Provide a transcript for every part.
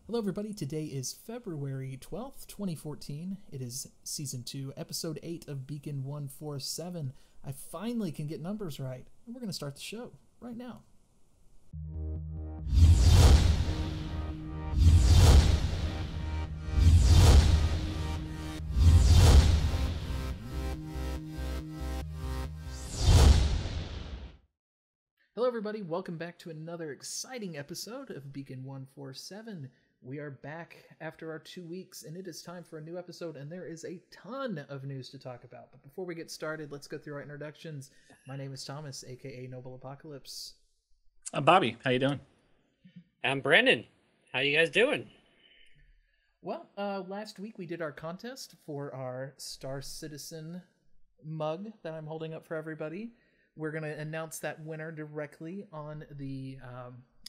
Hello, everybody. Today is February 12th, 2014. It is Season 2, Episode 8 of Beacon 147. I finally can get numbers right, and we're going to start the show right now. Hello, everybody. Welcome back to another exciting episode of Beacon 147. We are back after our 2 weeks, and it is time for a new episode, and there is a ton of news to talk about. But before we get started, let's go through our introductions. My name is Thomas, aka Noble Apocalypse. I'm Bobby. How you doing? I'm Brandon. How you guys doing? Well, last week we did our contest for our Star Citizen mug that I'm holding up for everybody. We're going to announce that winner directly on the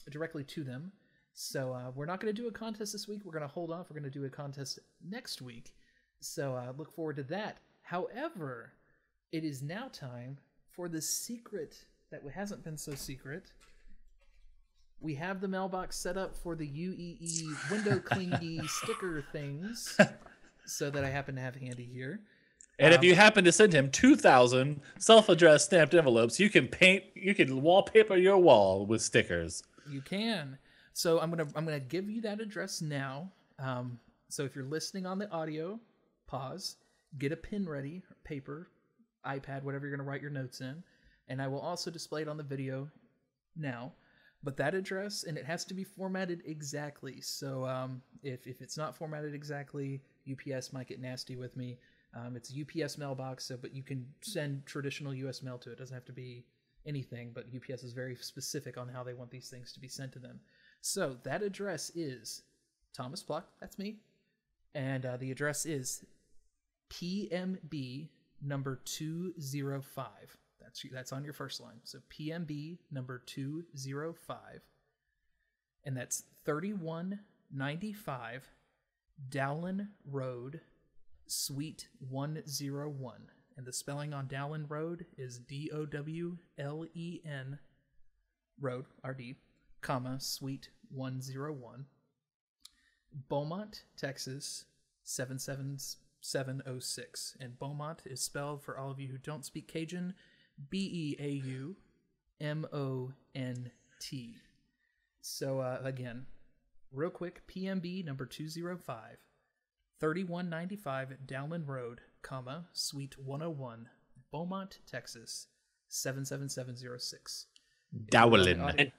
directly to them. So we're not going to do a contest this week. We're going to hold off. We're going to do a contest next week. So look forward to that. However, it is now time for the secret that hasn't been so secret. We have the mailbox set up for the UEE window clingy sticker things, so that I happen to have handy here. And if you happen to send him 2,000 self-addressed stamped envelopes, you can wallpaper your wall with stickers. You can. So I'm gonna give you that address now. So if you're listening on the audio, pause, get a pen ready, paper, iPad, whatever you're gonna write your notes in, and I will also display it on the video now. But that address, and it has to be formatted exactly. So if it's not formatted exactly, UPS might get nasty with me. It's a UPS mailbox, but you can send traditional US mail to it. It doesn't have to be anything, but UPS is very specific on how they want these things to be sent to them. So that address is Thomas Pluck, that's me, and the address is PMB number 205. That's on your first line. So PMB number 205, and that's 3195 Dowlin Road, Suite 101, and the spelling on Dowlin Road is DOWLEN Road, RD, comma, Suite 101, Beaumont, Texas 77706, and Beaumont is spelled, for all of you who don't speak Cajun, BEAUMONT. So again, real quick, PMB number 205, 3195 Dowlin Road, comma, Suite 101, Beaumont, Texas 77706. Dowlin.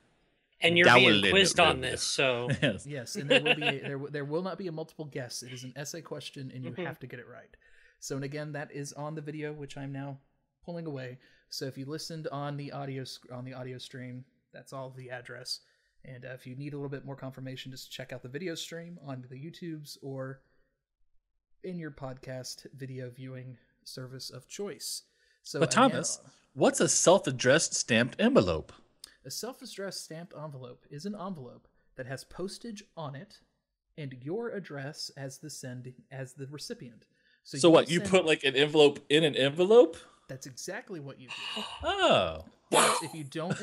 And you're being quizzed on this, so yes, and there will not be a multiple guess. It is an essay question, and you have to get it right. So, and again, that is on the video, which I'm now pulling away. So, if you listened on the audio stream, that's all the address. And if you need a little bit more confirmation, just check out the video stream on the YouTubes or in your podcast video viewing service of choice. So, but Thomas, what's a self-addressed stamped envelope? A self-addressed stamped envelope is an envelope that has postage on it and your address as the recipient. So what, you put like an envelope in an envelope? That's exactly what you do. Oh. But if you don't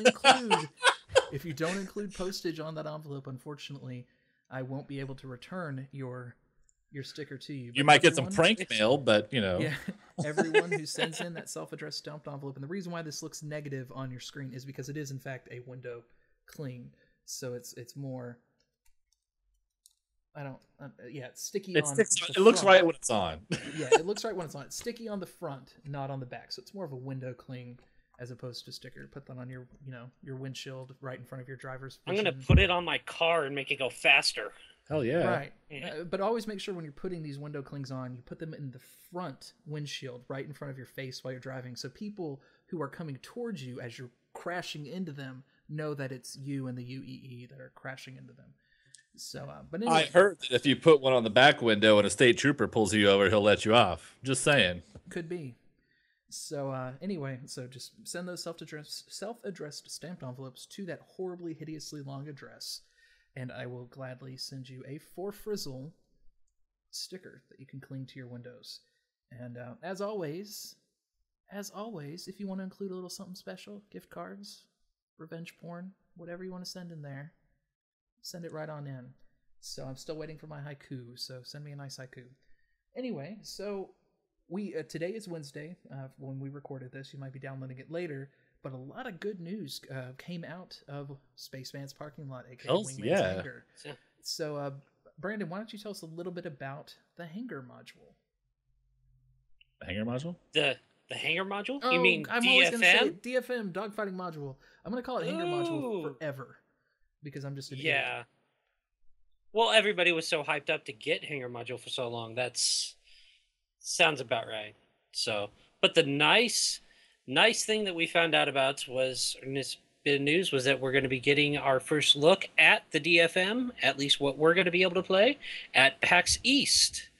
include postage on that envelope, unfortunately, I won't be able to return your sticker to you. You might get some prank mail, but you know. Yeah, everyone who sends in that self-addressed stamped envelope, and the reason why this looks negative on your screen is because it is in fact a window cling, so it's more. It's sticky on. It looks right when it's on. Yeah, it looks right when it's on. It's sticky on the front, not on the back, so it's more of a window cling as opposed to sticker. Put that on your windshield right in front of your driver's vision. I'm gonna put it on my car and make it go faster. Hell yeah. Right. Yeah. But always make sure when you're putting these window clings on, you put them in the front windshield right in front of your face while you're driving. So people who are coming towards you as you're crashing into them know that it's you and the UEE that are crashing into them. So, but anyway, I heard that if you put one on the back window and a state trooper pulls you over, he'll let you off. Just saying. Could be. So anyway, so just send those self-addressed stamped envelopes to that horribly, hideously long address, and I will gladly send you a For Frizzle sticker that you can cling to your windows. And as always, if you want to include a little something special, gift cards, revenge porn, whatever you want to send in there, send it right on in. So I'm still waiting for my haiku. So send me a nice haiku. Anyway, so we today is Wednesday. When we recorded this, you might be downloading it later. But a lot of good news came out of Spaceman's parking lot, aka Wingman's Hangar. Yeah. So, Brandon, why don't you tell us a little bit about the Hangar module? The Hangar module? The Hangar module? Oh, You mean I'm always going to say DFM? DFM, dogfighting module. I'm going to call it Hangar module forever because I'm just an idiot. Yeah. Well, everybody was so hyped up to get Hangar module for so long. That's sounds about right. So, but the nice thing that we found out about was, in this bit of news, was that we're going to be getting our first look at the DFM, at least what we're going to be able to play, at PAX East.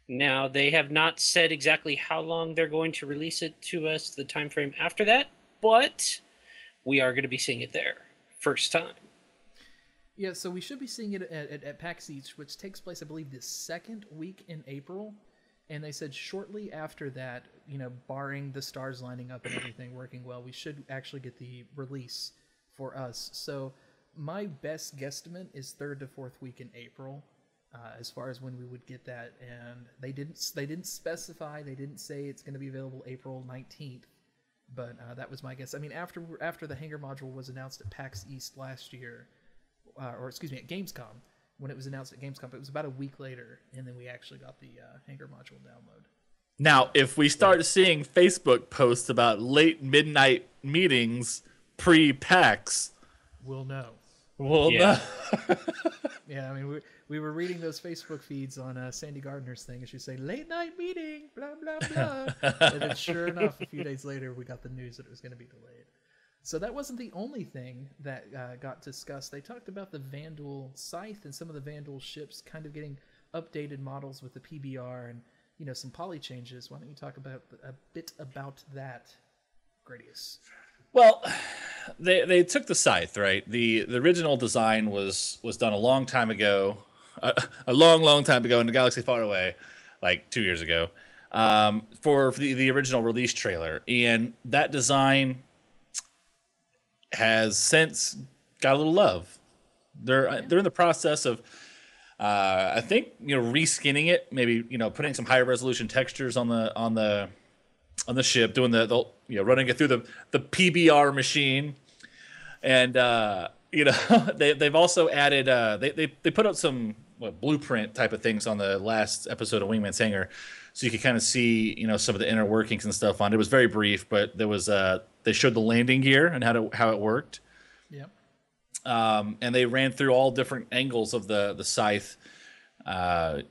Now, they have not said exactly how long they're going to release it to us, the time frame after that, but we are going to be seeing it there. First time. Yeah, so we should be seeing it at PAX East, which takes place, I believe, the second week in April. And they said shortly after that, barring the stars lining up and everything working well, we should actually get the release for us. So my best guesstimate is third to fourth week in April, as far as when we would get that. And they didn't specify. They didn't say it's going to be available April 19th, but that was my guess. I mean, after the Hangar module was announced at PAX East last year, at Gamescom. When it was announced at Gamescom, it was about a week later, and then we actually got the Hangar module download. Now, if we start seeing Facebook posts about late midnight meetings pre-PAX, we'll know. We'll Yeah. know. Yeah, I mean, we were reading those Facebook feeds on Sandy Gardner's thing, and she'd say, late night meeting, blah, blah, blah. And then sure enough, a few days later, we got the news that it was going to be delayed. So that wasn't the only thing that got discussed. They talked about the Vandal Scythe and some of the Vandal ships kind of getting updated models with the PBR and, some poly changes. Why don't you talk about a bit about that, Gradius? Well, they took the Scythe, right? The original design was done a long time ago, a long time ago in a galaxy far away, like 2 years ago, for the original release trailer. And that design has since got a little love. They're in the process of, I think, reskinning it, maybe putting some higher resolution textures on the ship, doing the running it through the PBR machine, and they've also added they put out some blueprint type of things on the last episode of Wingman's Hangar, so you could kind of see some of the inner workings and stuff on it. It was very brief, but there was they showed the landing gear and how it worked. Yep. And they ran through all different angles of the Scythe, in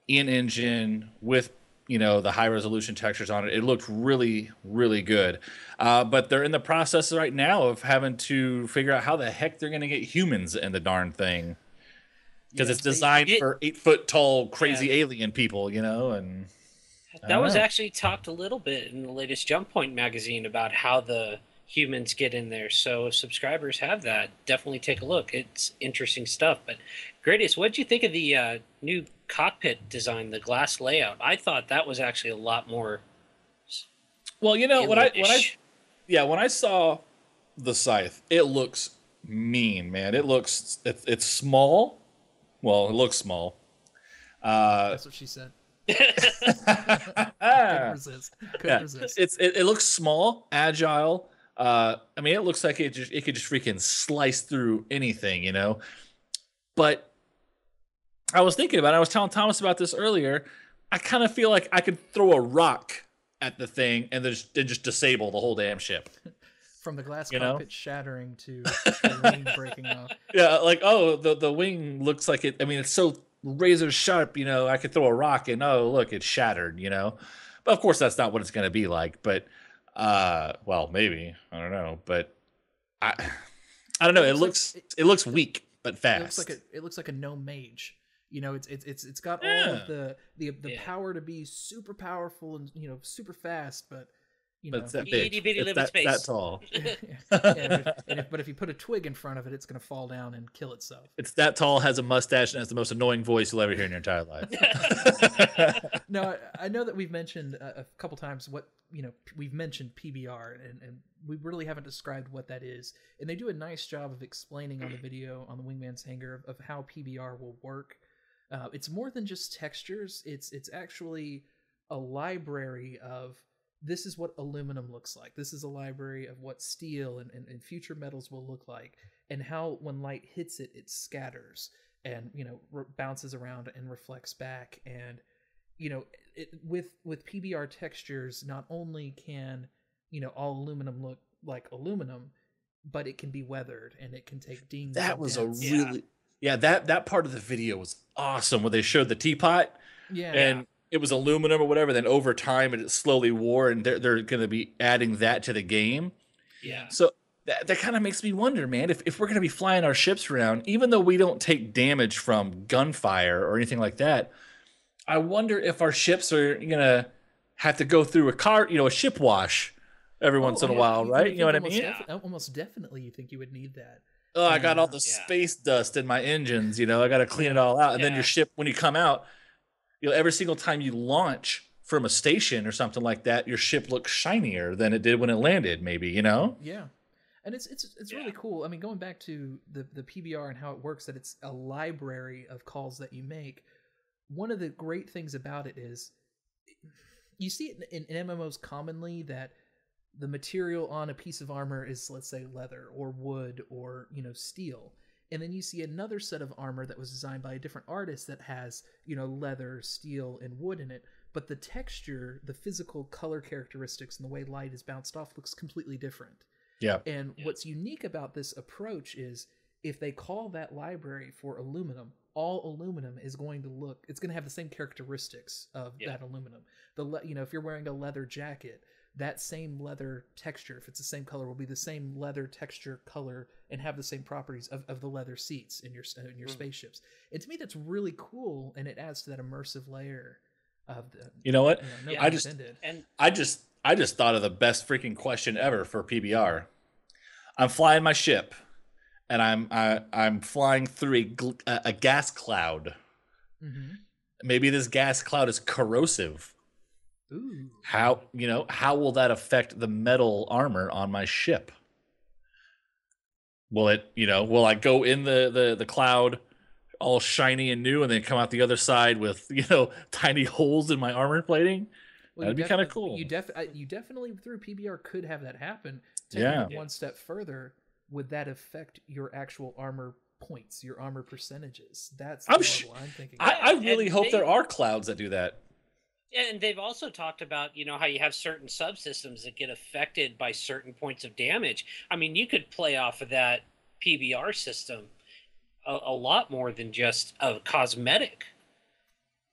engine with the high resolution textures on it. It looked really, really good. But they're in the process right now of having to figure out how the heck they're going to get humans in the darn thing, because it's designed for 8 foot tall crazy alien people, and that was actually talked a little bit in the latest Jump Point magazine about how the humans get in there. So if subscribers have that, definitely take a look. It's interesting stuff. But Gradius, what did you think of the new cockpit design, the glass layout? I thought that was actually a lot more. Well, when I saw the Scythe, it looks mean, man. It's small. Well, it looks small. That's what she said. Couldn't resist. It looks small, agile. I mean, it looks like it could just freaking slice through anything, But I was thinking about it. I was telling Thomas about this earlier. I kind of feel like I could throw a rock at the thing and then just disable the whole damn ship. From the glass cockpit shattering to the wing breaking off. Yeah, like, the wing looks like it. I mean, it's so razor sharp, I could throw a rock and look, it's shattered, But of course, that's not what it's going to be like. But well, maybe, I don't know. But I don't know. It looks weak but fast. It looks like a gnome mage. It's got all of the power to be super powerful and super fast, but you But know, it's that Itty big. bitty It's living space. that tall. but if you put a twig in front of it, it's going to fall down and kill itself. It's that tall, has a mustache, and has the most annoying voice you'll ever hear in your entire life. No, I know that we've mentioned a couple times we've mentioned PBR, and we really haven't described what that is. And they do a nice job of explaining on the video on the Wingman's Hangar of how PBR will work. It's more than just textures. It's actually a library of, this is what aluminum looks like. This is a library of what steel and future metals will look like, and how when light hits it, it scatters and bounces around and reflects back. And with PBR textures, not only can all aluminum look like aluminum, but it can be weathered and it can take dings. That was that part of the video was awesome, where they showed the teapot, and it was aluminum or whatever. Then over time, it slowly wore, and they're going to be adding that to the game. Yeah. So that kind of makes me wonder, man, if we're going to be flying our ships around, even though we don't take damage from gunfire or anything like that, I wonder if our ships are going to have to go through a ship wash every once in a while, right? You know what I mean? Almost definitely, you think you would need that. Oh, I got all the space dust in my engines. I got to clean it all out. And then your ship, when you come out, every single time you launch from a station or something like that, your ship looks shinier than it did when it landed, maybe, Yeah. And it's really cool. I mean, going back to the PBR and how it works, that it's a library of calls that you make. One of the great things about it is, you see it in MMOs commonly, that the material on a piece of armor is, let's say, leather or wood or steel, and then you see another set of armor that was designed by a different artist that has leather, steel, and wood in it, but the texture, the physical color characteristics, and the way light is bounced off looks completely different. What's unique about this approach is, if they call that library for aluminum, all aluminum is going to it's going to have the same characteristics of that aluminum. If you're wearing a leather jacket, that same leather texture, if it's the same color, will be the same leather texture, color, and have the same properties of the leather seats in your spaceships. And to me, that's really cool, and it adds to that immersive layer of the. You know what? I just thought of the best freaking question ever for PBR. I'm flying my ship, and I'm flying through a gas cloud. Mm-hmm. Maybe this gas cloud is corrosive. Ooh. How will that affect the metal armor on my ship? Will I go in the cloud all shiny and new, and then come out the other side with tiny holes in my armor plating? That'd be kind of cool. You definitely through PBR could have that happen. Taking it one step further, would that affect your actual armor points, your armor percentages? That's the level I'm thinking. I really hope there are clouds that do that. And they've also talked about, how you have certain subsystems that get affected by certain points of damage. I mean, you could play off of that PBR system a lot more than just a cosmetic.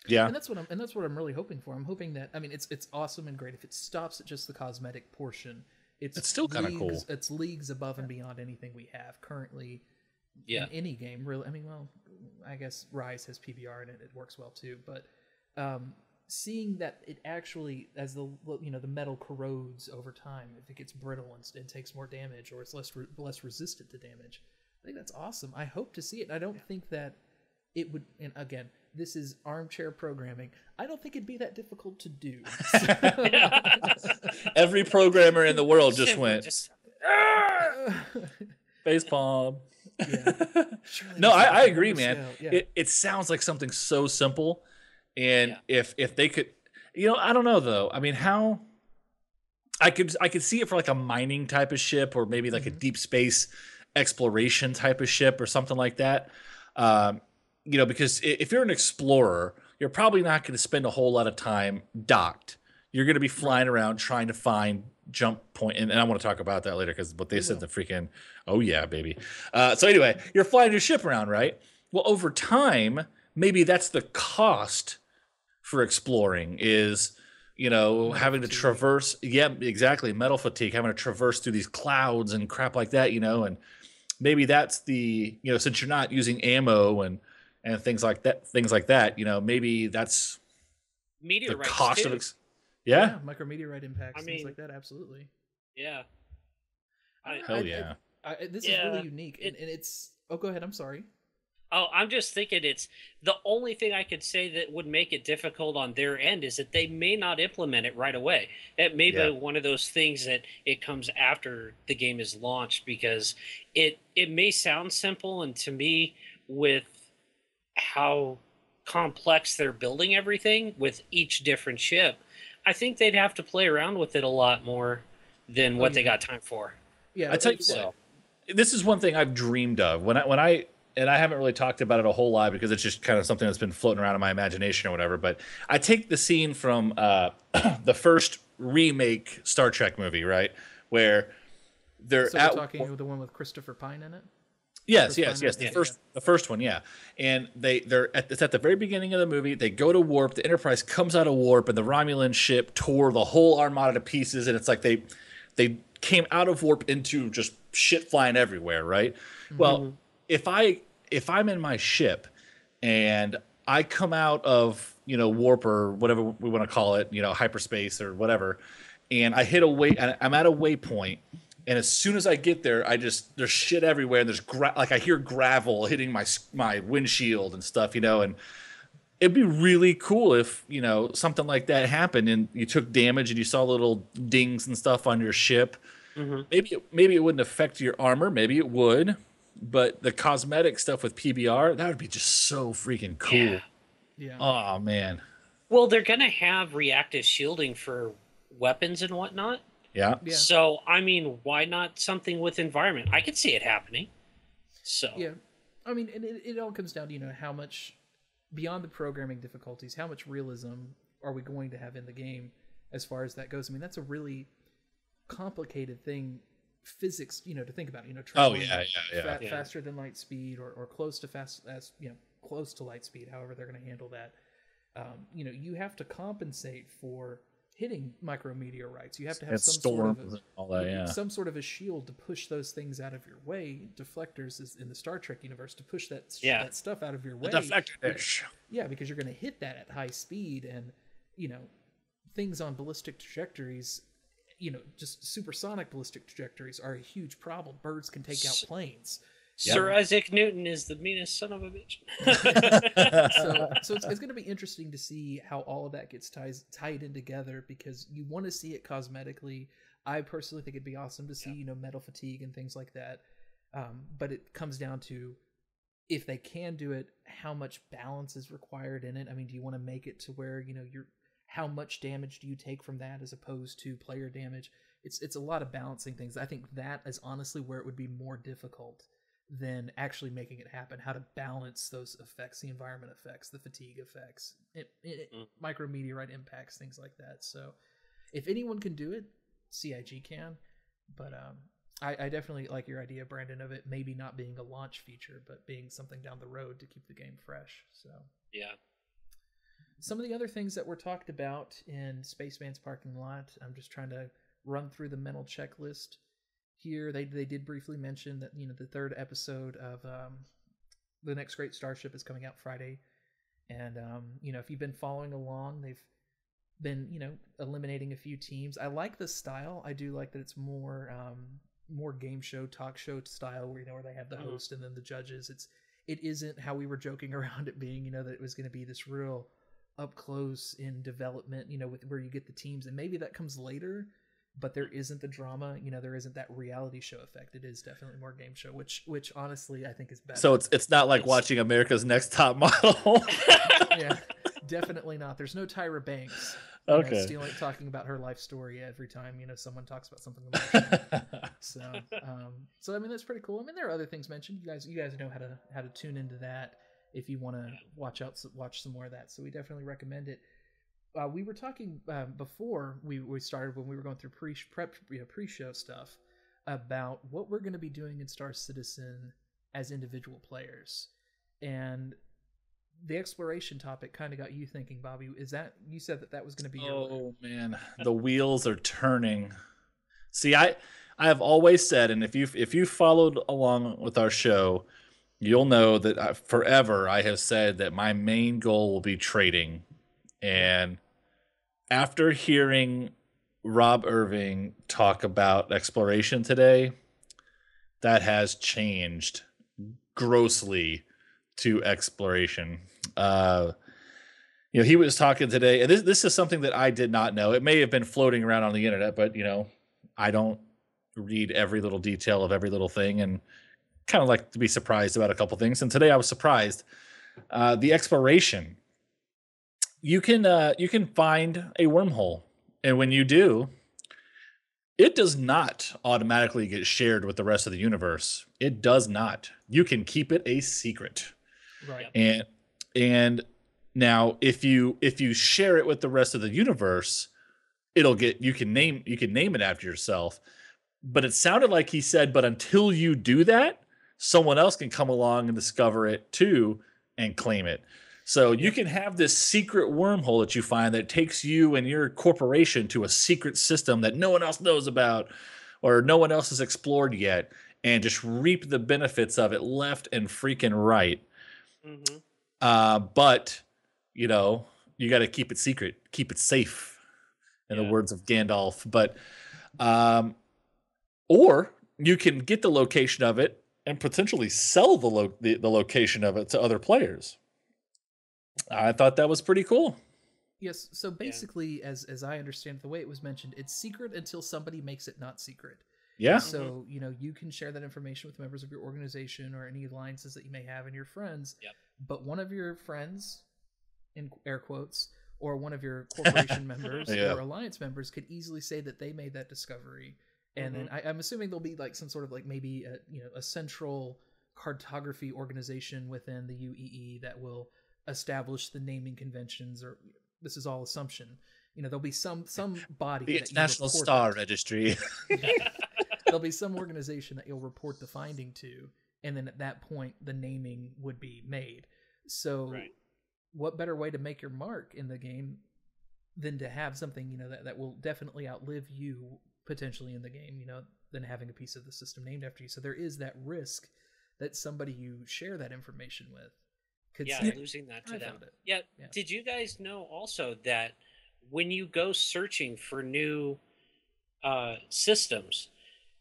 Yeah, and that's what I'm really hoping for. I'm hoping that, I mean, it's awesome and great if it stops at just the cosmetic portion. It's still kind of cool. It's leagues above and beyond anything we have currently in any game. Really, I mean, well, I guess Rise has PBR in it; it works well too. But seeing that it actually, as the metal corrodes over time, if it gets brittle and takes more damage, or it's less resistant to damage, I think that's awesome. I hope to see it. I don't think that it would. And again, this is armchair programming. I don't think it'd be that difficult to do. Every programmer in the world just went facepalm. Yeah. No, I agree, man. Yeah. It sounds like something so simple. And if they could, I don't know though. I mean, how I could see it for like a mining type of ship, or maybe like a deep space exploration type of ship or something like that. Because if you're an explorer, you're probably not going to spend a whole lot of time docked. You're going to be flying around trying to find jump point. And I want to talk about that later, because what they said, the freaking, oh yeah, baby. So anyway, you're flying your ship around, right? Well, over time, maybe that's the cost for exploring is, having to traverse. Yeah, exactly. Metal fatigue, having to traverse through these clouds and crap like that, and maybe that's the, since you're not using ammo and things like that, maybe that's meteorites the cost too. of Yeah. micrometeorite impacts, I things mean- like that. Absolutely. Yeah. Hell yeah. This is Yeah, really unique, and it's. Oh, go ahead. I'm sorry. Oh, I'm just thinking it's the only thing I could say that would make it difficult on their end is that they may not implement it right away. It may be Yeah. one of those things that it comes after the game is launched because it may sound simple, and to me, with how complex they're building everything with each different ship, I think they'd have to play around with it a lot more than what they yeah. got time for. Yeah, I tell you So- what, this is one thing I've dreamed of when I and I haven't really talked about it a whole lot because it's just kind of something that's been floating around in my imagination or whatever. But I take the scene from the first remake Star Trek movie, right, where they're So we're talking the one with Christopher Pine in it. Yes, First yes, one, yes. yeah. The first one, yeah. And it's at the very beginning of the movie. They go to warp. The Enterprise comes out of warp, and the Romulan ship tore the whole armada to pieces. And it's like they came out of warp into just shit flying everywhere, right? Well, if I'm in my ship and I come out of warp or whatever we want to call it, hyperspace or whatever, and I hit and I'm at a waypoint. And as soon as I get there, there's shit everywhere. And there's I hear gravel hitting my windshield and stuff, and it'd be really cool if, something like that happened and you took damage and you saw little dings and stuff on your ship. Maybe it wouldn't affect your armor. Maybe it would, but the cosmetic stuff with PBR, that would be just so freaking cool. Yeah. Oh man. Well, they're going to have reactive shielding for weapons and whatnot. Yeah. Yeah. So, I mean, why not something with environment? I could see it happening. So, Yeah, I mean, and it all comes down to how much beyond the programming difficulties, how much realism are we going to have in the game as far as that goes. I mean, that's a really complicated thing, physics, to think about. Traveling faster than light speed or close to close to light speed. However, they're going to handle that. You have to compensate for hitting micrometeorites. You have to have some sort of a shield to push those things out of your way. Deflectors is in the Star Trek universe to push that stuff out of your way. Deflector dish. Yeah, because you're going to hit that at high speed, and things on ballistic trajectories, just supersonic ballistic trajectories are a huge problem. Birds can take out planes. Sir Isaac Newton is the meanest son of a bitch. So it's going to be interesting to see how all of that gets tied in together, because you want to see it cosmetically. I personally think it'd be awesome to see metal fatigue and things like that. But it comes down to, if they can do it, how much balance is required in it. I mean, do you want to make it to where how much damage do you take from that as opposed to player damage? It's a lot of balancing things. I think that is honestly where it would be more difficult than actually making it happen. How to balance those effects, the environment effects, the fatigue effects, micrometeorite impacts, things like that. So if anyone can do it, CIG can. But I definitely like your idea, Brandon, of it maybe not being a launch feature, but being something down the road to keep the game fresh. So Yeah. some of the other things that were talked about in Spaceman's parking lot, I'm just trying to run through the mental checklist here. They did briefly mention that the third episode of the next great Starship is coming out Friday, and if you've been following along, they've been eliminating a few teams. I like the style. I do like that it's more game show, talk show style, where they have the host and then the judges. It isn't how we were joking around it being that it was going to be this real up close in development, with where you get the teams, and maybe that comes later. But there isn't the drama, there isn't that reality show effect. It is definitely more game show, which honestly I think is better. So it's not like watching America's Next Top Model. Yeah, definitely not. There's no Tyra Banks. Talking about her life story every time someone talks about something emotional. So I mean, that's pretty cool. I mean, there are other things mentioned. You guys know how to tune into that if you want to watch some more of that. So we definitely recommend it. We were talking before we started, when we were going through pre-show stuff, about what we're going to be doing in Star Citizen as individual players, and the exploration topic kind of got you thinking, Bobby. Is that, you said that was going to be your... Oh man, the wheels are turning. See, I have always said, and if you followed along with our show, you'll know that forever I have said that my main goal will be trading. And after hearing Rob Irving talk about exploration today, that has changed grossly to exploration. He was talking today, and this is something that I did not know. It may have been floating around on the internet, but I don't read every little detail of every little thing, and kind of like to be surprised about a couple things. And today I was surprised. The exploration, you can find a wormhole, and when you do, it does not automatically get shared with the rest of the universe. It does not. You can keep it a secret. Right. And now if you share it with the rest of the universe, you can name it after yourself. But it sounded like he said, but until you do that, someone else can come along and discover it too and claim it. So you can have this secret wormhole that you find that takes you and your corporation to a secret system that no one else knows about or no one else has explored yet, and just reap the benefits of it left and freaking right. Mm-hmm. But, you got to keep it secret, keep it safe, in the words of Gandalf. But, or you can get the location of it and potentially sell the location of it to other players. I thought that was pretty cool. Yes, so basically, as I understand the way it was mentioned, it's secret until somebody makes it not secret. Yeah. So, you can share that information with members of your organization or any alliances that you may have and your friends. Yep. But one of your friends, in air quotes, or one of your corporation members or alliance members could easily say that they made that discovery. And then I'm assuming there'll be like some sort of like maybe a central cartography organization within the UEE that will establish the naming conventions, or this is all assumption. There'll be some body. The International Star Registry. There'll be some organization that you'll report the finding to, and then at that point, the naming would be made. So, what better way to make your mark in the game than to have something that will definitely outlive you potentially in the game, than having a piece of the system named after you. So there is that risk that somebody you share that information with could losing that to them. Yeah. Did you guys know also that when you go searching for new systems,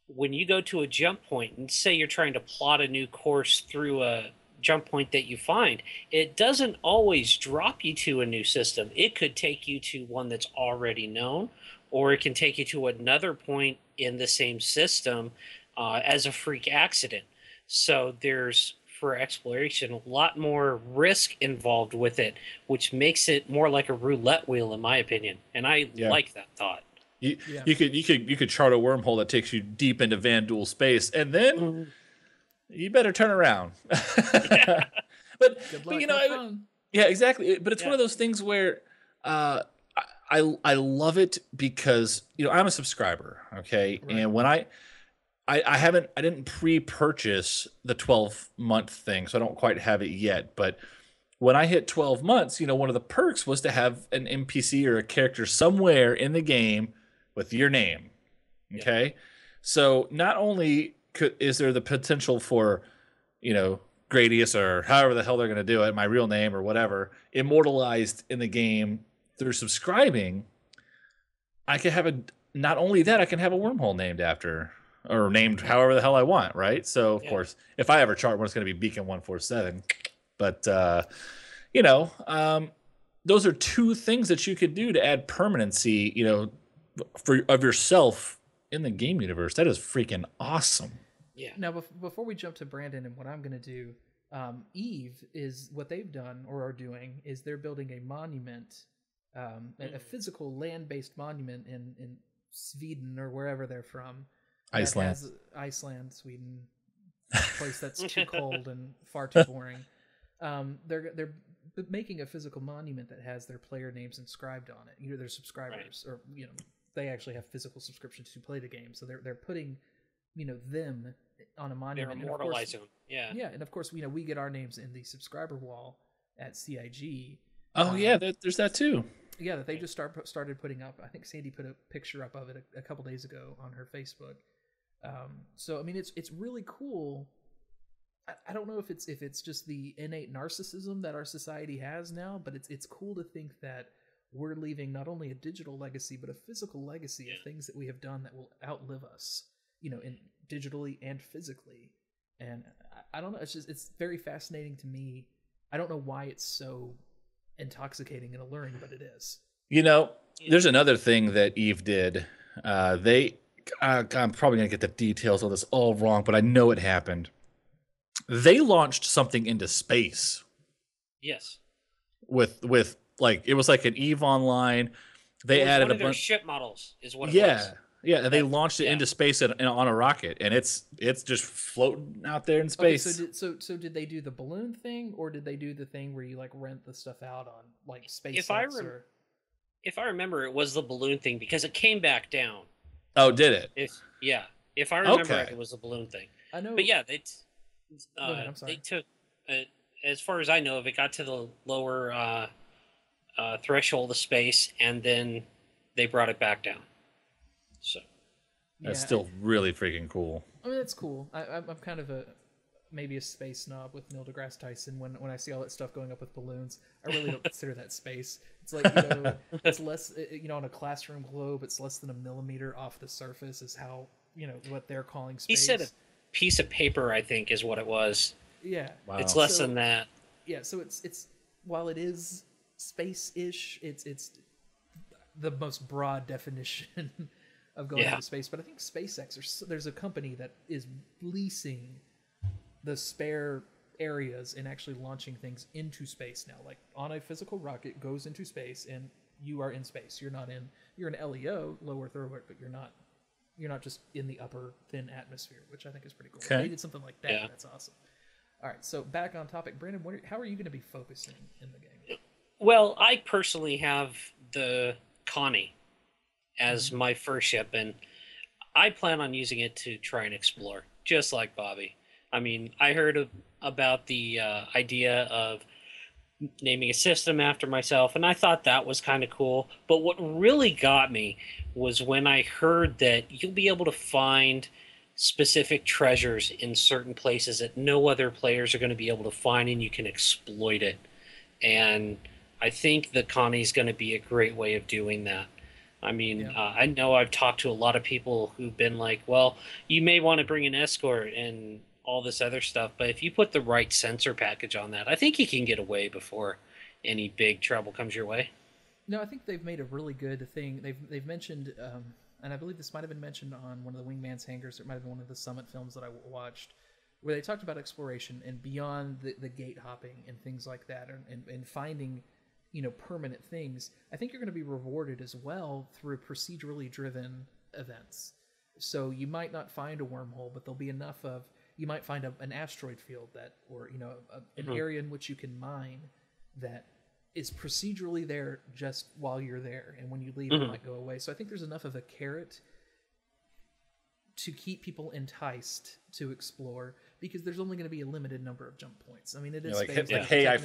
when you go to a jump point and say you're trying to plot a new course through a jump point that you find, it doesn't always drop you to a new system. It could take you to one that's already known, or it can take you to another point in the same system as a freak accident. So there's, for exploration, a lot more risk involved with it, which makes it more like a roulette wheel, in my opinion. And I like that thought. You could chart a wormhole that takes you deep into Vandul space, and then you better turn around. But yeah, exactly. But it's one of those things where I love it because I'm a subscriber, okay, and when I didn't pre-purchase the 12-month thing, so I don't quite have it yet. But when I hit 12 months, one of the perks was to have an NPC or a character somewhere in the game with your name. Okay, so not only is there the potential for, Gradius or however the hell they're going to do it, my real name or whatever, immortalized in the game through subscribing, I can have not only that, I can have a wormhole named after, or named however the hell I want, right? So, of course, if I ever chart one, it's going to be Beacon 147. But, those are two things that you could do to add permanency, of yourself in the game universe. That is freaking awesome. Yeah. Now, before we jump to Brandon and what I'm going to do, Eve is what they've done or are doing is they're building a monument, a physical land-based monument in Sweden or wherever they're from. Iceland, Sweden, a place that's too cold and far too boring. They're making a physical monument that has their player names inscribed on it. Either their subscribers or they actually have physical subscriptions to play the game, so they're putting them on a monument. They're immortalizing them. Yeah. Yeah, and of course we get our names in the subscriber wall at CIG. Oh there's that too. Yeah, that they just started putting up. I think Sandy put a picture up of it a couple days ago on her Facebook. So I mean, it's really cool. I don't know if it's just the innate narcissism that our society has now, but it's cool to think that we're leaving not only a digital legacy but a physical legacy of things that we have done that will outlive us, in digitally and physically. And I don't know, it's very fascinating to me. I don't know why it's so intoxicating and alluring, but it is. There's another thing that Eve did. I'm probably gonna get the details of this all wrong, but I know it happened. They launched something into space. Yes. With like, it was like an Eve Online. They added one of a their bunch ship models is what it was. Yeah, they launched it into space on a rocket, and it's just floating out there in space. Okay, so did they do the balloon thing, or did they do the thing where you like rent the stuff out on like space? If I remember, it was the balloon thing because it came back down. Oh, did it? If I remember, it was the balloon thing. I know. But yeah, Go ahead, I'm sorry. they took, as far as I know, if it got to the lower threshold of space, and then they brought it back down. So that's still really freaking cool. I mean, that's cool. I'm kind of maybe a space snob with Neil deGrasse Tyson. When I see all that stuff going up with balloons, I really don't consider that space. It's like, it's less, on a classroom globe, it's less than a millimeter off the surface is how, what they're calling space. He said a piece of paper, I think, is what it was. Yeah. Wow. It's less than that. Yeah, so it's while it is space-ish, it's the most broad definition of going into space. But I think SpaceX, there's a company that is leasing the spare areas and actually launching things into space now. Like on a physical rocket goes into space, and you are in space. You're an LEO, low Earth orbit, but you're not just in the upper thin atmosphere, which I think is pretty cool. Okay. They did something like that. Yeah. That's awesome. All right, so back on topic, Brandon. How are you going to be focusing in the game? Well, I personally have the Connie as my first ship, and I plan on using it to try and explore, just like Bobby. I mean, I heard about the idea of naming a system after myself, and I thought that was kind of cool. But what really got me was when I heard that you'll be able to find specific treasures in certain places that no other players are going to be able to find, and you can exploit it. And I think the Connie is going to be a great way of doing that. I mean, I know I've talked to a lot of people who've been like, well, you may want to bring an escort and all this other stuff, but if you put the right sensor package on that, I think you can get away before any big trouble comes your way. No, I think they've made a really good thing. They've mentioned, and I believe this might have been mentioned on one of the Wingman's Hangars, or it might have been one of the Summit films that I watched, where they talked about exploration and beyond the gate hopping and things like that, and finding, permanent things. I think you're going to be rewarded as well through procedurally driven events. So you might not find a wormhole, but there'll be enough of, you might find an asteroid field or an area in which you can mine that is procedurally there just while you're there, and when you leave it might go away. So I think there's enough of a carrot to keep people enticed to explore, because there's only going to be a limited number of jump points. I mean, it is hey, I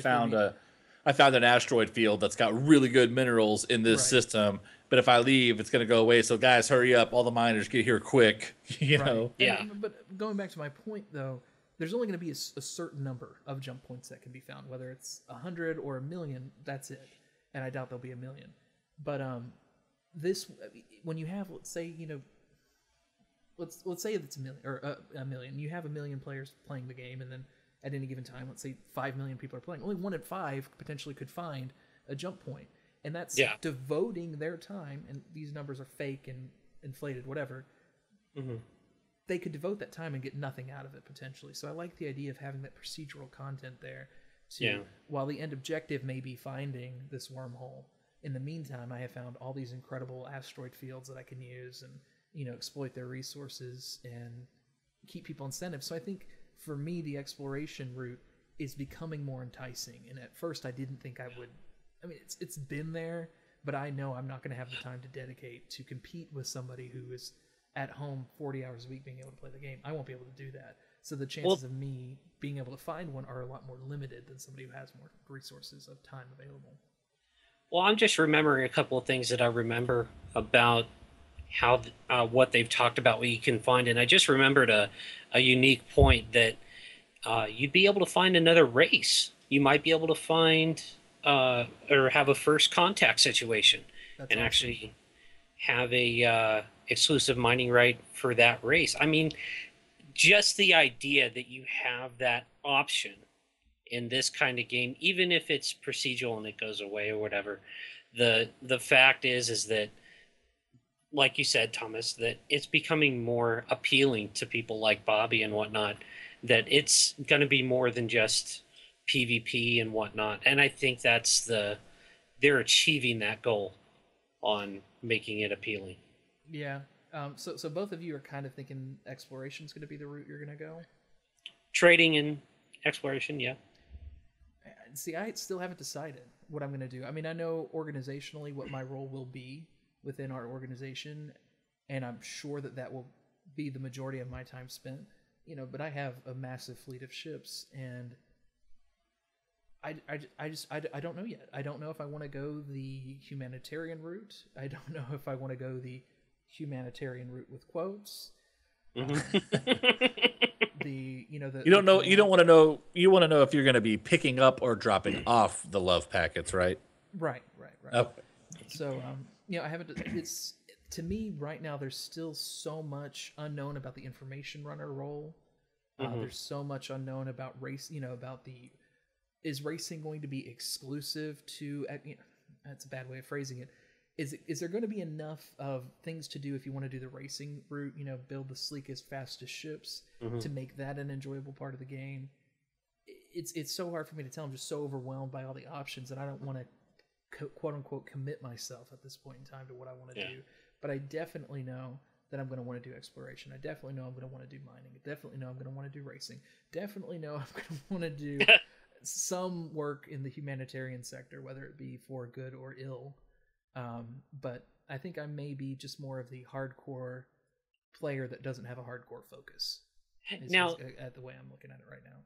found an asteroid field that's got really good minerals in this system, but if I leave, it's going to go away. So guys, hurry up! All the miners, get here quick. You know. Yeah. But going back to my point, though, there's only going to be a certain number of jump points that can be found, whether it's 100 or 1,000,000. That's it, and I doubt there'll be 1,000,000. But when you have, let's say, let's say it's 1,000,000 or 1,000,000. You have 1,000,000 players playing the game, and then at any given time, let's say 5 million people are playing. Only 1 in 5 potentially could find a jump point, and that's devoting their time. And these numbers are fake and inflated, whatever. They could devote that time and get nothing out of it potentially. So I like the idea of having that procedural content there. While the end objective may be finding this wormhole, in the meantime, I have found all these incredible asteroid fields that I can use and exploit their resources and keep people incentive. So I think for me, the exploration route is becoming more enticing. And at first, I didn't think I would. I mean, it's been there, but I know I'm not going to have the time to dedicate to compete with somebody who is at home 40 hours a week being able to play the game. I won't be able to do that. So the chances of me being able to find one are a lot more limited than somebody who has more resources of time available. Well, I'm just remembering a couple of things that I remember about how what they've talked about, what you can find. And I just remembered a unique point that you'd be able to find another race. You might be able to find or have a first contact situation, That's and awesome. actually have a exclusive mining right for that race. I mean, just the idea that you have that option in this kind of game, even if it's procedural and it goes away or whatever, the fact is that, like you said, Thomas, that it's becoming more appealing to people like Bobby and whatnot, that it's going to be more than just PvP and whatnot. And I think they're achieving that goal on making it appealing. Yeah. So both of you are kind of thinking exploration is going to be the route you're going to go. Trading and exploration, yeah. See, I still haven't decided what I'm going to do. I mean, I know organizationally what my role will be within our organization, and I'm sure that will be the majority of my time spent. But I have a massive fleet of ships, and I don't know yet. I don't know if I want to go the humanitarian route. I don't know if I want to go the humanitarian route with quotes. You don't know. You don't want to know. You want to know if you're going to be picking up or dropping off the love packets, right? Right. Okay. So, I haven't. It's to me right now. There's still so much unknown about the information runner role. There's so much unknown about race. Is racing going to be exclusive to? That's a bad way of phrasing it. Is there going to be enough of things to do if you want to do the racing route? Build the sleekest, fastest ships to make that an enjoyable part of the game. It's so hard for me to tell. I'm just so overwhelmed by all the options, and I don't want to quote unquote commit myself at this point in time to what I want to do. But I definitely know that I'm going to want to do exploration. I definitely know I'm going to want to do mining. I definitely know I'm going to want to do racing. Definitely know I'm going to want to do some work in the humanitarian sector, whether it be for good or ill. But I think I may be just more of the hardcore player that doesn't have a hardcore focus. Now, at the way I'm looking at it right now.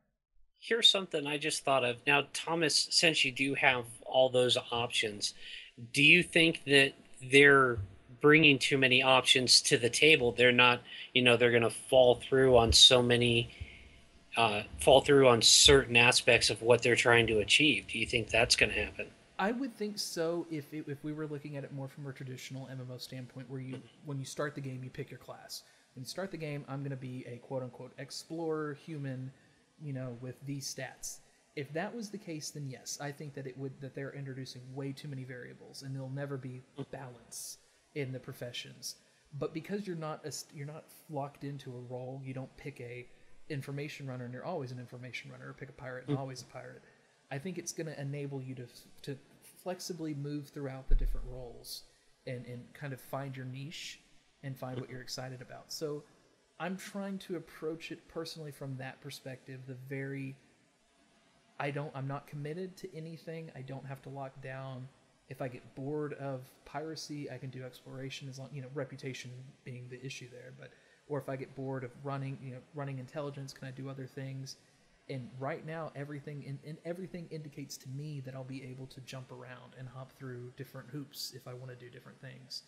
Here's something I just thought of. Now, Thomas, since you do have all those options, do you think that they're bringing too many options to the table? They're not, they're going to fall through on certain aspects of what they're trying to achieve. Do you think that's going to happen? I would think so if we were looking at it more from a traditional MMO standpoint, where when you start the game, you pick your class. When you start the game, I'm going to be a quote-unquote explorer human, with these stats. If that was the case, then yes, I think that they're introducing way too many variables, and there'll never be balance in the professions. But because you're not locked into a role, you don't pick a information runner and you're always an information runner, or pick a pirate and always a pirate. I think it's going to enable you to flexibly move throughout the different roles and kind of find your niche and find what you're excited about. So I'm trying to approach it personally from that perspective. I'm not committed to anything. I don't have to lock down. If I get bored of piracy, I can do exploration, as long, reputation being the issue there. Or if I get bored of running intelligence, can I do other things? And right now, everything indicates to me that I'll be able to jump around and hop through different hoops if I want to do different things,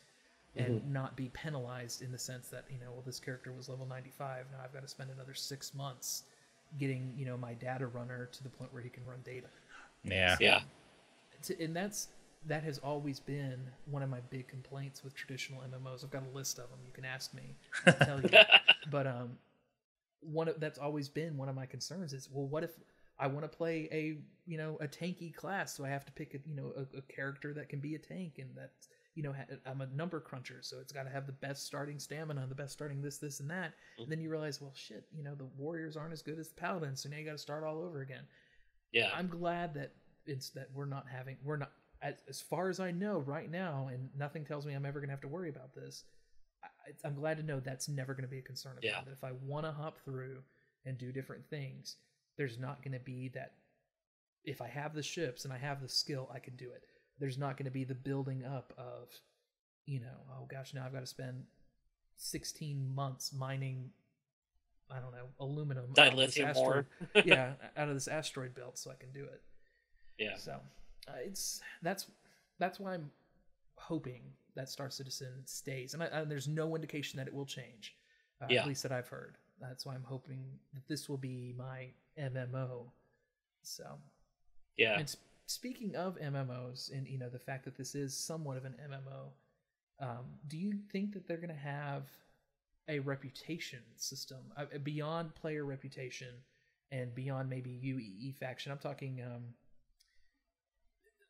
and not be penalized in the sense that this character was level 95. Now I've got to spend another 6 months getting my data runner to the point where he can run data. Yeah. And that has always been one of my big complaints with traditional MMOs. I've got a list of them. You can ask me, I'll tell you. But that's always been one of my concerns is, well, what if I want to play a tanky class, so I have to pick a character that can be a tank, and that I'm a number cruncher, so it's got to have the best starting stamina, the best starting this and that. And then you realize, well, shit, the warriors aren't as good as the paladins, so now you got to start all over again. Yeah, I'm glad that we're not, as far as I know right now, and nothing tells me I'm ever going to have to worry about this. I'm glad to know that's never going to be a concern of mine. That if I want to hop through and do different things, there's not going to be that. If I have the ships and I have the skill, I can do it. There's not going to be the building up of, oh gosh, now I've got to spend 16 months mining, I don't know, aluminum, dilithium ore, out of this asteroid belt, so I can do it. Yeah. So that's why I'm hoping that Star Citizen stays, and there's no indication that it will change, at least that I've heard. That's why I'm hoping that this will be my MMO. So, yeah. speaking of MMOs, and the fact that this is somewhat of an MMO, do you think that they're going to have a reputation system beyond player reputation and beyond maybe UEE faction? I'm talking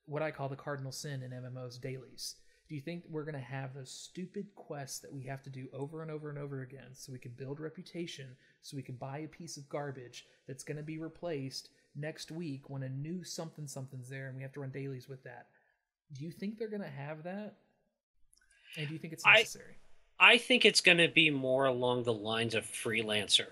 what I call the cardinal sin in MMOs, dailies. Do you think we're going to have those stupid quests that we have to do over and over and over again so we can build reputation, so we can buy a piece of garbage that's going to be replaced next week when a new something's there and we have to run dailies with that? Do you think they're going to have that? And do you think it's necessary? I think it's going to be more along the lines of freelancer.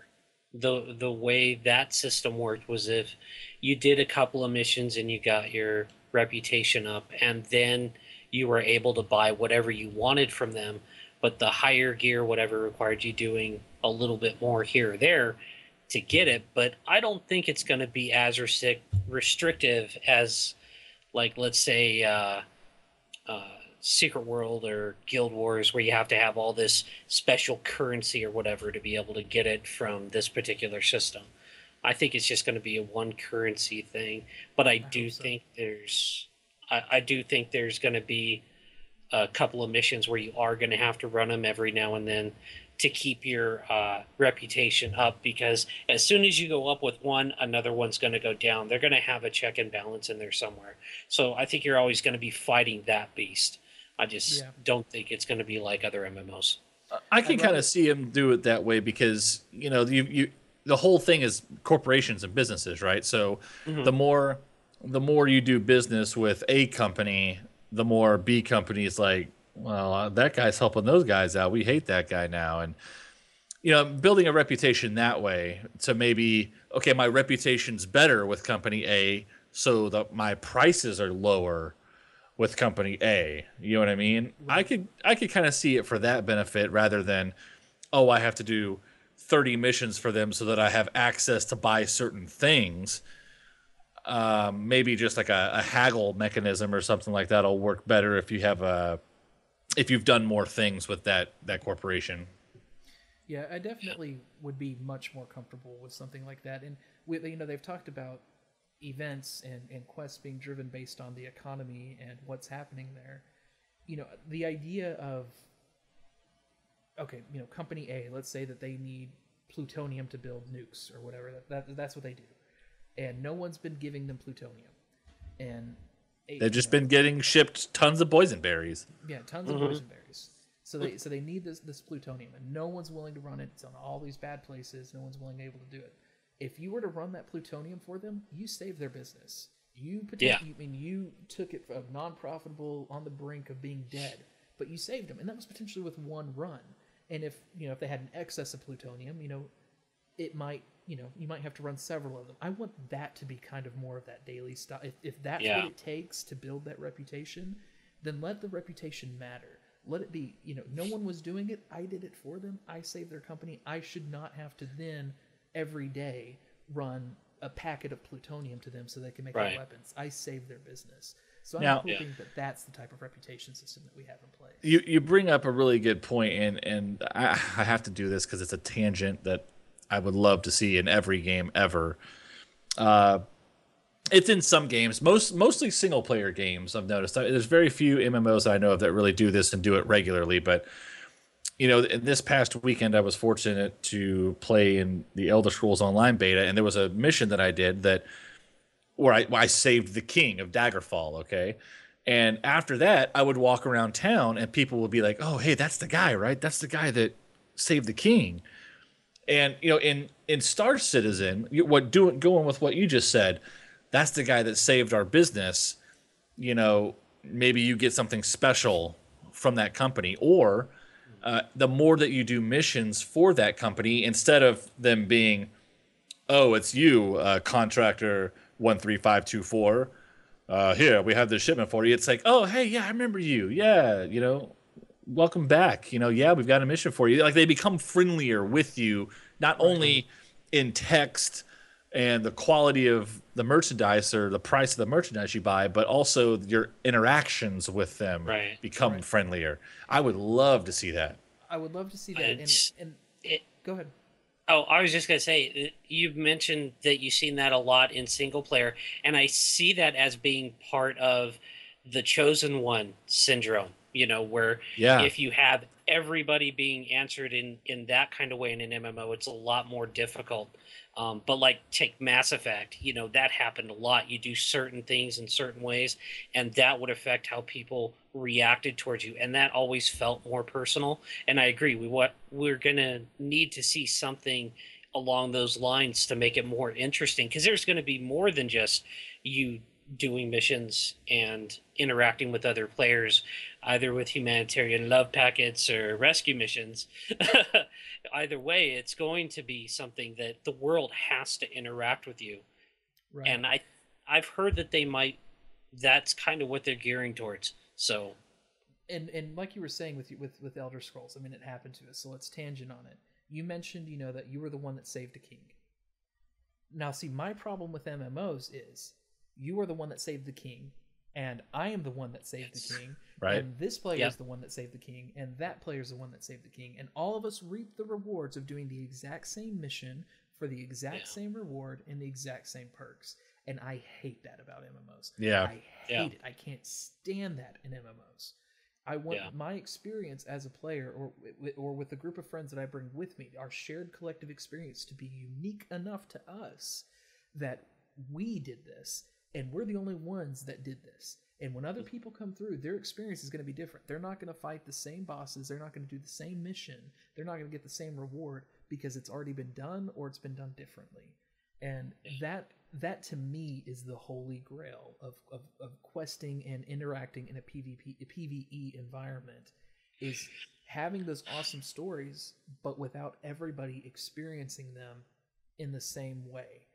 The way that system worked was if you did a couple of missions and you got your reputation up, and then you were able to buy whatever you wanted from them, but the higher gear, whatever, required you doing a little bit more here or there to get it. But I don't think it's going to be as restrictive as, like, let's say, Secret World or Guild Wars, where you have to have all this special currency or whatever to be able to get it from this particular system. I think it's just going to be a one currency thing, but I do think there's going to be a couple of missions where you are going to have to run them every now and then to keep your reputation up, because as soon as you go up with one, another one's going to go down. They're going to have a check and balance in there somewhere. So I think you're always going to be fighting that beast. I just don't think it's going to be like other MMOs. I can kind of see him do it that way because, the whole thing is corporations and businesses, right? So the more you do business with A company, the more B company is like, well, that guy's helping those guys out. We hate that guy now. And, building a reputation that way to maybe, okay, my reputation's better with company A, so that my prices are lower with company A. You know what I mean? I could kind of see it for that benefit rather than, oh, I have to do 30 missions for them so that I have access to buy certain things. Maybe just like a haggle mechanism or something like that will work better if you've done more things with that corporation. Yeah, I definitely would be much more comfortable with something like that. And they've talked about events and quests being driven based on the economy and what's happening there. The idea of, okay, company A, let's say that they need plutonium to build nukes or whatever. That's what they do, and no one's been giving them plutonium, and they've just been getting shipped tons of boysenberries. Yeah, tons of boysenberries. So they need this plutonium, and no one's willing to run it. It's on all these bad places. No one's willing able to do it. If you were to run that plutonium for them, you saved their business. You took it from non-profitable, on the brink of being dead, but you saved them, and that was potentially with one run. And if they had an excess of plutonium, it might, you might have to run several of them. I want that to be kind of more of that daily stuff. If that's what it takes to build that reputation, then let the reputation matter. Let it be, no one was doing it. I did it for them. I saved their company. I should not have to then every day run a packet of plutonium to them so they can make their weapons. I saved their business. So I'm hoping that that's the type of reputation system that we have in place. You bring up a really good point, and I have to do this because it's a tangent that I would love to see in every game ever. It's in some games, mostly single-player games, I've noticed. There's very few MMOs I know of that really do this and do it regularly, but in this past weekend, I was fortunate to play in the Elder Scrolls Online beta, and there was a mission that I did where I saved the king of Daggerfall, okay? And after that, I would walk around town, and people would be like, oh, hey, that's the guy, right? That's the guy that saved the king. And, in Star Citizen, going with what you just said, that's the guy that saved our business. Maybe you get something special from that company, or the more that you do missions for that company, instead of them being, oh, it's you, contractor 13524, here, we have this shipment for you. It's like, oh, hey, yeah, I remember you. Yeah, welcome back. Yeah, we've got a mission for you. Like, they become friendlier with you, not only in text and the quality of the merchandise or the price of the merchandise you buy, but also your interactions with them become friendlier. I would love to see that. I would love to see that. And go ahead. Oh, I was just gonna say, you've mentioned that you've seen that a lot in single player, and I see that as being part of the chosen one syndrome. You know, where Yeah. if you have everybody being answered in that kind of way in an MMO, it's a lot more difficult. But like take Mass Effect, you know, that happened a lot. You do certain things in certain ways, and that would affect how people reacted towards you, and that always felt more personal. And I agree. We're gonna need to see something along those lines to make it more interesting, because there's going to be more than just you doing missions and interacting with other players, either with humanitarian love packets or rescue missions. Either way, it's going to be something that the world has to interact with you. Right. And I've heard that they might. That's kind of what they're gearing towards. So, and like you were saying with Elder Scrolls, I mean, it happened to us. So let's tangent on it. You mentioned, you know, that you were the one that saved a king. Now, see, my problem with MMOs is you are the one that saved the king, and I am the one that saved the king. Right. And this player is the one that saved the king, and that player is the one that saved the king. And all of us reap the rewards of doing the exact same mission for the exact same reward and the exact same perks. And I hate that about MMOs. Yeah. I hate it. I can't stand that in MMOs. I want my experience as a player or with a group of friends that I bring with me, our shared collective experience, to be unique enough to us that we did this and we're the only ones that did this. And when other people come through, their experience is going to be different. They're not going to fight the same bosses. They're not going to do the same mission. They're not going to get the same reward because it's already been done or it's been done differently. And that to me is the holy grail of questing and interacting in a PvE environment, is having those awesome stories, but without everybody experiencing them in the same way.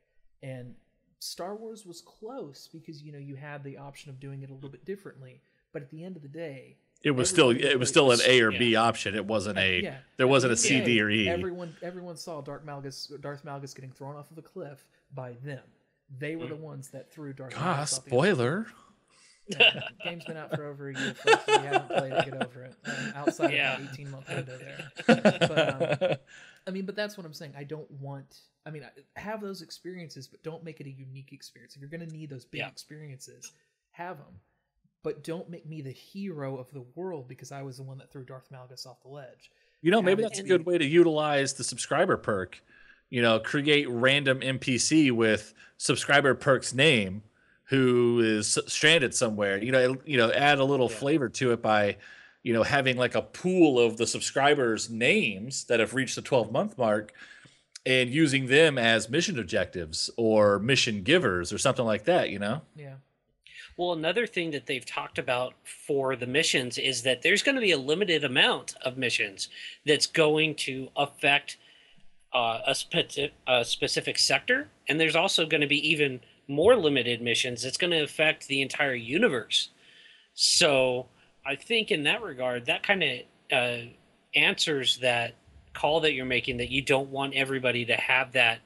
And Star Wars was close because, you know, you had the option of doing it a little bit differently, but at the end of the day, it was still an A or B option. It wasn't there wasn't a C, D, or E. Everyone saw Darth Malgus getting thrown off of a cliff by them. They were the ones that threw Darth Malgus. Spoiler. Game's been out for over a year, folks. If you haven't played it, get over it. Outside of my 18-month window there. But I mean, but that's what I'm saying. I don't want. I mean, have those experiences, but don't make it a unique experience. If you're going to need those big experiences, have them. But don't make me the hero of the world because I was the one that threw Darth Malgus off the ledge. You know, maybe that's a good way to utilize the subscriber perk. You know, create random NPC with subscriber perk's name who is stranded somewhere. You know, add a little flavor to it by, you know, having like a pool of the subscribers' names that have reached the 12-month mark and using them as mission objectives or mission givers or something like that, you know? Yeah. Well, another thing that they've talked about for the missions is that there's going to be a limited amount of missions that's going to affect a specific sector. And there's also going to be even more limited missions that's going to affect the entire universe. So I think in that regard, that kind of answers that call that you're making, that you don't want everybody to have that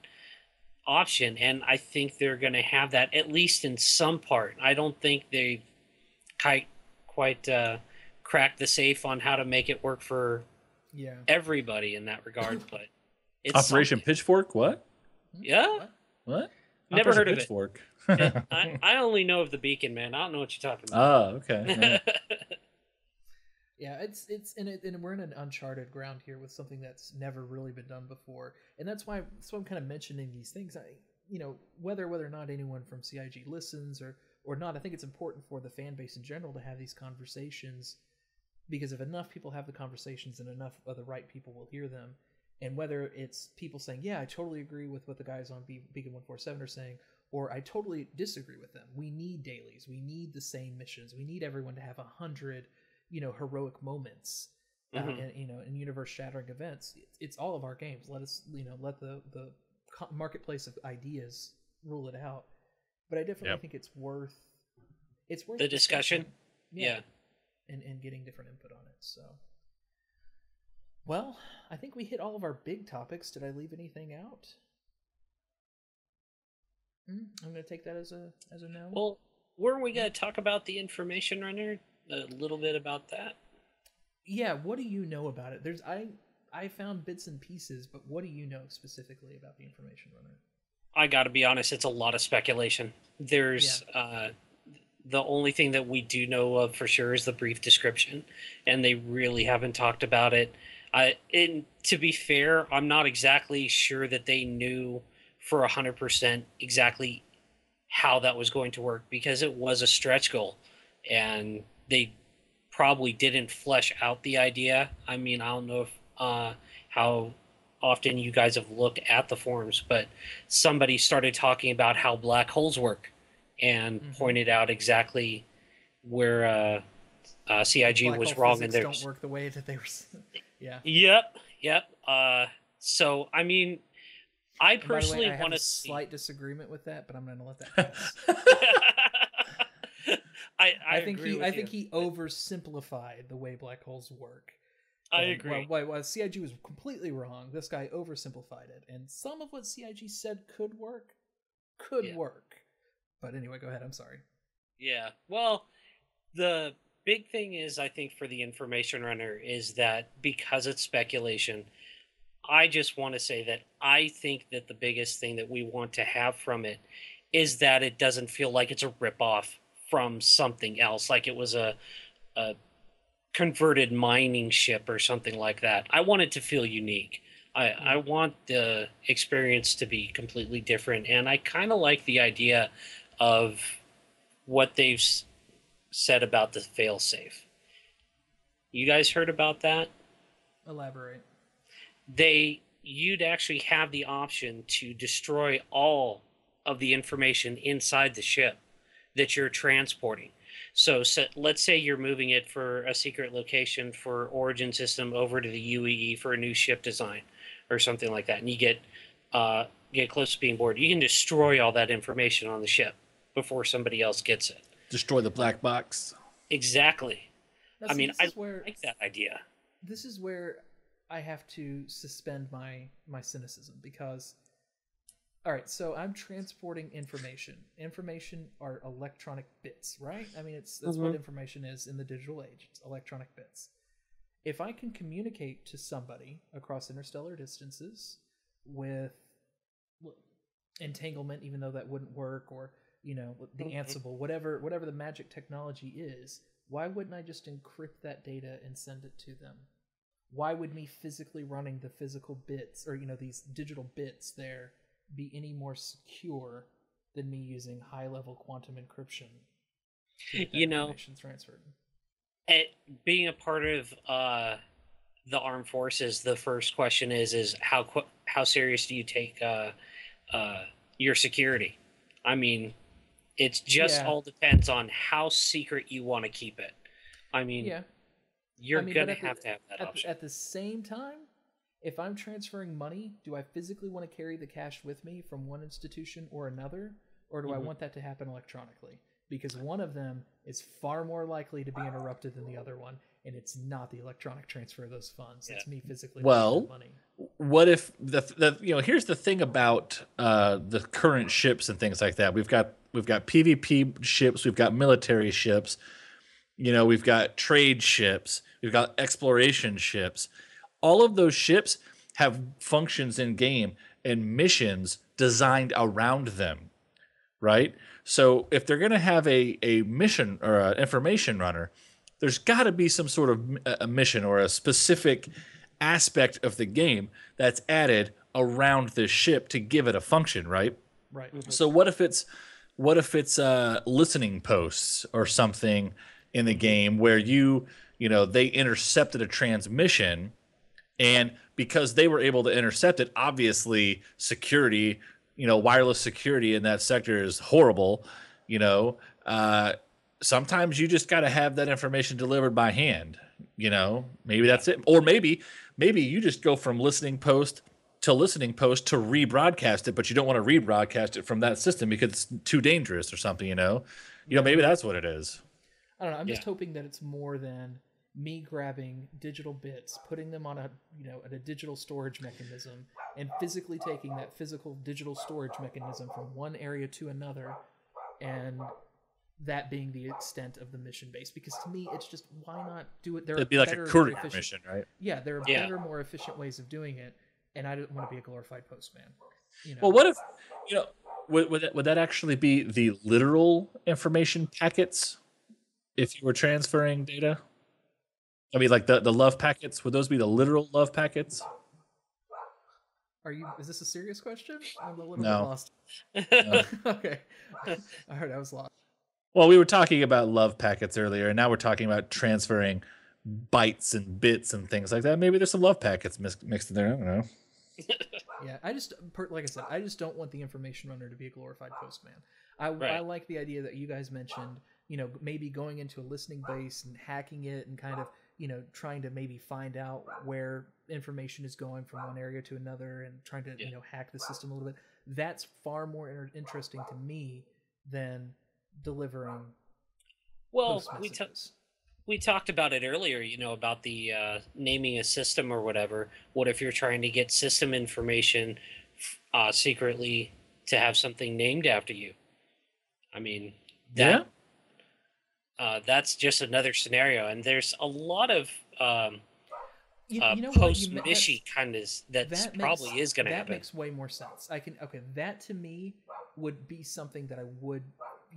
option. And I think they're going to have that at least in some part. I don't think they've quite cracked the safe on how to make it work for everybody in that regard. But it's Operation something. Pitchfork. What? Yeah. What? Never heard of Pitchfork. it. I only know of the beacon, man. I don't know what you're talking about. Oh, okay. Yeah, and we're in an uncharted ground here with something that's never really been done before, and that's why I'm kind of mentioning these things. You know, whether or not anyone from CIG listens or not, I think it's important for the fan base in general to have these conversations, because if enough people have the conversations and enough of the right people will hear them, and whether it's people saying, yeah, I totally agree with what the guys on Beacon 147 are saying, or I totally disagree with them. We need dailies. We need the same missions. We need everyone to have 100 heroic moments, and in universe-shattering events. It's all of our games. Let us, let the marketplace of ideas rule it out. But I definitely think it's worth the discussion. Yeah. And getting different input on it. So, well, I think we hit all of our big topics. Did I leave anything out? I'm going to take that as a no. Well, weren't we going to talk about the information runner? A little bit about that. Yeah, what do you know about it? I I found bits and pieces, but what do you know specifically about the information runner? I got to be honest, it's a lot of speculation. There's the only thing that we do know of for sure is the brief description, and they really haven't talked about it. To be fair, I'm not exactly sure that they knew for 100% exactly how that was going to work, because it was a stretch goal, and they probably didn't flesh out the idea. I mean, I don't know if how often you guys have looked at the forums, but somebody started talking about how black holes work and pointed out exactly where CIG Black was hole wrong in physics their. don't work the way that they were. Yeah. Yep. So I mean, I And by the personally way, I have want a to see. slight disagreement with that, but I'm going to let that pass. I think agree he with I think you. he oversimplified the way black holes work. I And agree. While CIG was completely wrong, this guy oversimplified it, and some of what CIG said could work. But anyway, go ahead. I'm sorry. Yeah. Well, the big thing is, I think, for the information runner is that because it's speculation, I just want to say that I think that the biggest thing that we want to have from it is that it doesn't feel like it's a ripoff from something else, like it was a converted mining ship or something like that. I want it to feel unique. I want the experience to be completely different, and I kind of like the idea of what they've said about the failsafe. You guys heard about that? Elaborate. You'd actually have the option to destroy all of the information inside the ship that you're transporting. So let's say you're moving it for a secret location for Origin System over to the UEE for a new ship design or something like that, and you get close to being bored. You can destroy all that information on the ship before somebody else gets it. Destroy the black box. Exactly. Now, I see, mean, I where like that idea. this is where I have to suspend my cynicism, because all right, so I'm transporting information. Information are electronic bits, right? I mean, that's what information is in the digital age. It's electronic bits. If I can communicate to somebody across interstellar distances with entanglement, even though that wouldn't work, or the Ansible, whatever the magic technology is, why wouldn't I just encrypt that data and send it to them? Why would me physically running the physical bits, or these digital bits there, be any more secure than me using high-level quantum encryption to get that information transferred? Being a part of the armed forces, the first question is how serious do you take your security? I mean, it's just all depends on how secret you want to keep it. I mean, you're going to have that option. At the same time, if I'm transferring money, do I physically want to carry the cash with me from one institution or another, or do I want that to happen electronically? Because one of them is far more likely to be interrupted than the other one, and it's not the electronic transfer of those funds. It's me physically transferring money. What if here's the thing about the current ships and things like that. We've got PvP ships, we've got military ships, we've got trade ships, we've got exploration ships. All of those ships have functions in game and missions designed around them, right? So if they're going to have a mission or an information runner, there's got to be some sort of a mission or a specific aspect of the game that's added around this ship to give it a function, right? Right. So what if it's listening posts or something in the game where they intercepted a transmission, and because they were able to intercept it, obviously security, wireless security in that sector is horrible. Sometimes you just got to have that information delivered by hand. Maybe that's it. Or maybe you just go from listening post to rebroadcast it, but you don't want to rebroadcast it from that system because it's too dangerous or something. Maybe that's what it is. I don't know. I'm just hoping that it's more than me grabbing digital bits, putting them on a digital storage mechanism, and physically taking that physical digital storage mechanism from one area to another, and that being the extent of the mission base, because to me it's just, why not do it? There It'd are be like a better, courier more efficient, mission, right? yeah, there are Yeah. better, more efficient ways of doing it, and I don't want to be a glorified postman. You know? Well, what if, you know, would that actually be the literal information packets if you were transferring data? I mean, like the love packets, would those be the literal love packets? Is this a serious question? I'm a little No. bit lost. Okay. All right, I was lost. Well, we were talking about love packets earlier, and now we're talking about transferring bytes and bits and things like that. Maybe there's some love packets mixed in there. I don't know. Yeah, like I said, I just don't want the information runner to be a glorified postman. I like the idea that you guys mentioned, you know, maybe going into a listening base and hacking it and kind of, you know, trying to maybe find out where information is going from one area to another and trying to, you know, hack the system a little bit. That's far more interesting to me than delivering post messages. We talked about it earlier, you know, about the naming a system or whatever. What if you're trying to get system information secretly to have something named after you? I mean, that's just another scenario. And there's a lot of post-mishy kind of that probably is going to happen. That makes way more sense. That to me would be something that I would...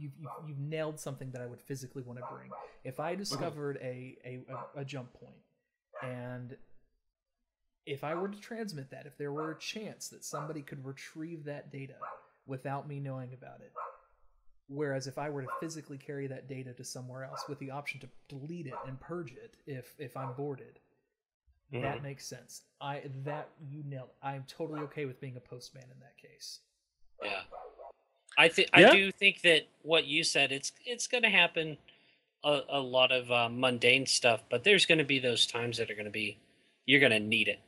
You've nailed something that I would physically want to bring. If I discovered a jump point, and if I were to transmit that, if there were a chance that somebody could retrieve that data without me knowing about it, whereas if I were to physically carry that data to somewhere else with the option to delete it and purge it if I'm boarded, that makes sense. You nailed it. I'm totally okay with being a postman in that case. Yeah. I do think that what you said, it's going to happen a lot of mundane stuff, but there's going to be those times that are going to be, you're going to need it.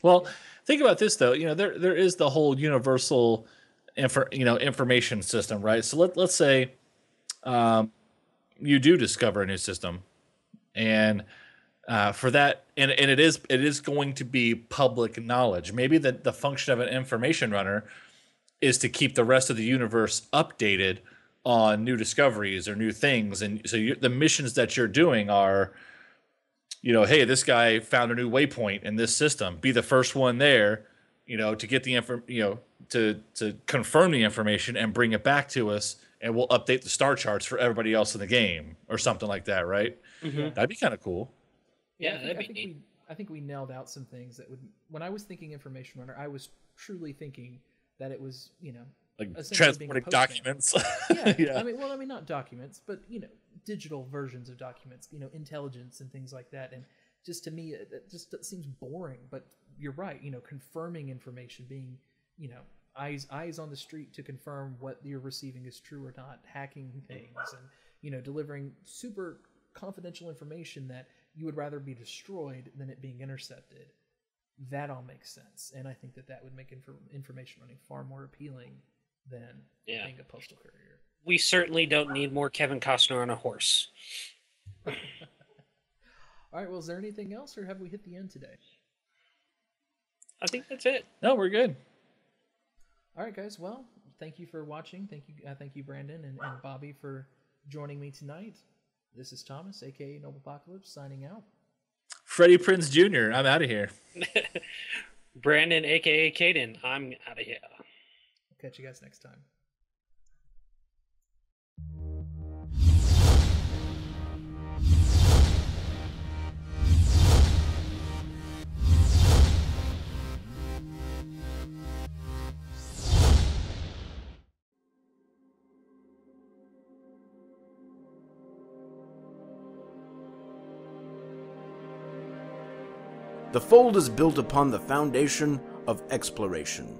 Well, think about this though. You know, there is the whole universal information system, right? So let's say you do discover a new system, and for that, and it is going to be public knowledge. Maybe the function of an information runner is to keep the rest of the universe updated on new discoveries or new things. And so the missions that you're doing are, you know, hey, this guy found a new waypoint in this system. Be the first one there, you know, to get the to confirm the information and bring it back to us, and we'll update the star charts for everybody else in the game or something like that, right? Mm-hmm. That'd be kind of cool. Yeah, that'd be neat. I think we nailed out some things that would... When I was thinking information runner, I was truly thinking that it was, you know, like transporting documents. Yeah. I mean, not documents, but, you know, digital versions of documents, you know, intelligence and things like that. And just to me, it just seems boring. But you're right, you know, confirming information, being, you know, eyes on the street to confirm what you're receiving is true or not, hacking things, and, you know, delivering super confidential information that you would rather be destroyed than it being intercepted. That all makes sense, and I think that would make information running far more appealing than being a postal courier. We certainly don't need more Kevin Costner on a horse. All right, well, is there anything else, or have we hit the end today? I think that's it. No, we're good. All right, guys, well, thank you for watching. Thank you, Brandon and Bobby, for joining me tonight. This is Thomas, a.k.a. Noble Apocalypse, signing out. Freddie Prinze Jr., I'm out of here. Brandon, a.k.a. Caden, I'm out of here. Catch you guys next time. The Fold is built upon the foundation of exploration.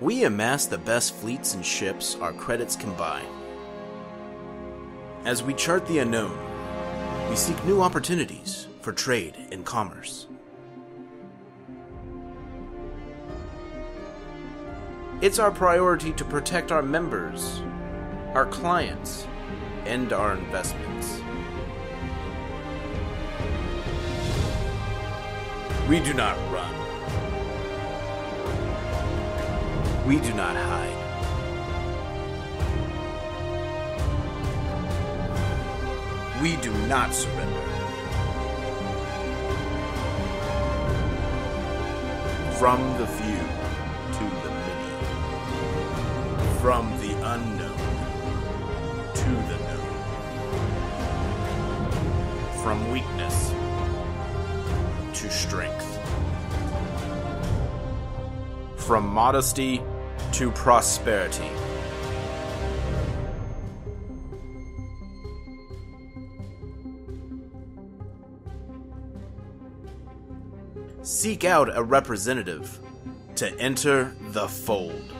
We amass the best fleets and ships our credits can buy. As we chart the unknown, we seek new opportunities for trade and commerce. It's our priority to protect our members, our clients, and our investments. We do not run. We do not hide. We do not surrender. From the few to the many. From the unknown to the known. From weakness to strength. From modesty to prosperity. Seek out a representative to enter the fold.